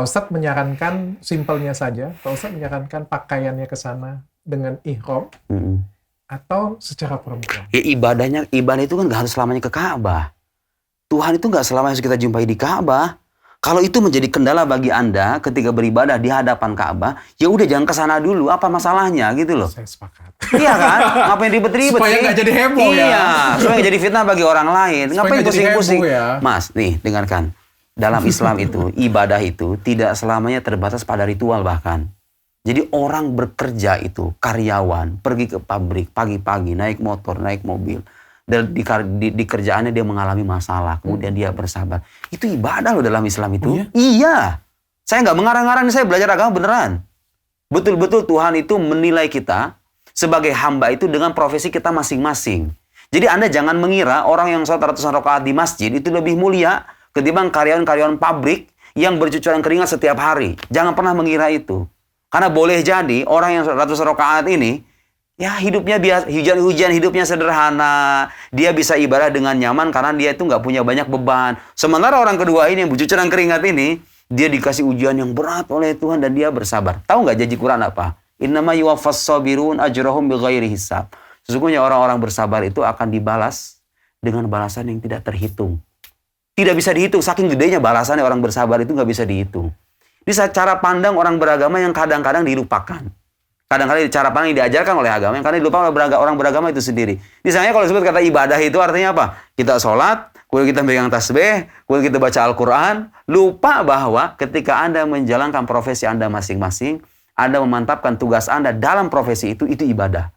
Pak Ustadz menyarankan simpelnya saja, Pak Ustadz menyarankan pakaiannya ke sana dengan ihram atau secara perempuan. Ya ibadah itu kan nggak harus selamanya ke Ka'bah. Tuhan itu nggak selamanya harus kita jumpai di Ka'bah. Kalau itu menjadi kendala bagi Anda ketika beribadah di hadapan Ka'bah, ya udah jangan ke sana dulu. Apa masalahnya gitu loh? Saya sepakat. Iya kan? Ngapain ribet-ribet Supaya nggak jadi heboh ya. Iya, supaya nggak jadi fitnah bagi orang lain. Supaya Ngapain nggak jadi pusing-pusing? heboh ya. Mas, nih dengarkan. Dalam Islam itu, ibadah itu tidak selamanya terbatas pada ritual bahkan. Jadi orang bekerja itu, karyawan, pergi ke pabrik, pagi-pagi, naik motor, naik mobil. Dan di kerjaannya dia mengalami masalah, kemudian dia bersabar. Itu ibadah loh dalam Islam itu. Oh, iya? Iya. Saya nggak mengarang-arang, saya belajar agama beneran. Betul-betul Tuhan itu menilai kita sebagai hamba itu dengan profesi kita masing-masing. Jadi Anda jangan mengira orang yang sholat ratusan rakaat di masjid itu lebih mulia ketimbang karyawan-karyawan pabrik yang bercucuran keringat setiap hari. Jangan pernah mengira itu. Karena boleh jadi orang yang ratusan rakaat ini, ya hidupnya biasa, hujan-hujan hidupnya sederhana. Dia bisa ibadah dengan nyaman karena dia itu nggak punya banyak beban. Sementara orang kedua ini yang bercucuran keringat ini, dia dikasih ujian yang berat oleh Tuhan dan dia bersabar. Tahu nggak janji Quran apa? Innama yuwaffas sabirun ajrahum bighairi hisab. Sesungguhnya orang-orang bersabar itu akan dibalas dengan balasan yang tidak terhitung. Tidak bisa dihitung, saking gedenya balasannya orang bersabar itu nggak bisa dihitung. Ini cara pandang orang beragama yang kadang-kadang dilupakan. Kadang-kadang cara pandang yang diajarkan oleh agama yang kadang dilupakan oleh orang beragama itu sendiri. Misalnya kalau disebut kata ibadah itu artinya apa? Kita sholat, kemudian kita megang tasbih, kemudian kita baca Al-Quran. Lupa bahwa ketika Anda menjalankan profesi Anda masing-masing, Anda memantapkan tugas Anda dalam profesi itu ibadah.